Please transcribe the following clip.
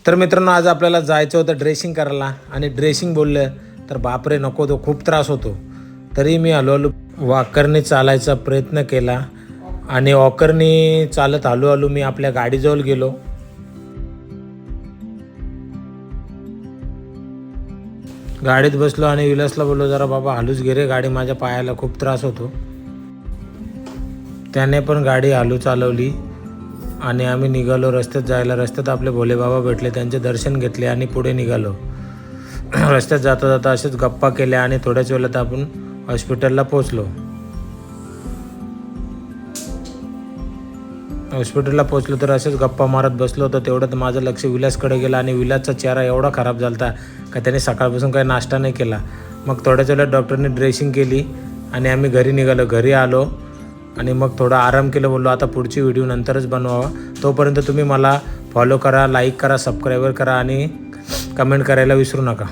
तर मित्रांनो आज आपल्याला जायचं होतं ड्रेसिंग करायला आणि ड्रेसिंग बोललं तर बापरे नको तो खूप त्रास होतो. तरी मी हळूहळू वॉकरने चालायचा प्रयत्न केला आणि वॉकरने चालत हळूहळू मी आपल्या गाडीजवळ गेलो. गाडीत बसलो आणि विलासला बोललो जरा बाबा हळूच गे रे गाडी, माझ्या पायाला खूप त्रास होतो. त्याने पण गाडी हळू चालवली आणि आम्ही निघालो रस्त्यात जायला. रस्त्यात आपले भोले बाबा भेटले, त्यांचे दर्शन घेतले आणि पुढे निघालो. रस्त्यात जाता जाता असेच गप्पा केल्या आणि थोड्याच वेळात आपण हॉस्पिटलला पोचलो. हॉस्पिटलला तर असेच गप्पा मारत बसलो होतो. तेवढ्यात माझं लक्ष विलासकडे गेलं आणि विलासचा चेहरा एवढा खराब झाला होता का त्याने सकाळपासून काही नाश्ता नाही केला. मग थोड्याच वेळात डॉक्टरने ड्रेसिंग केली आणि आम्ही घरी निघालो. घरी आलो आणि मग थोडा आराम केलं. बोललो आता पुढची व्हिडिओ नंतरच बनवावा. तोपर्यंत तुम्ही मला फॉलो करा, लाईक करा, सबस्क्राईबर करा आणि कमेंट करायला विसरू नका.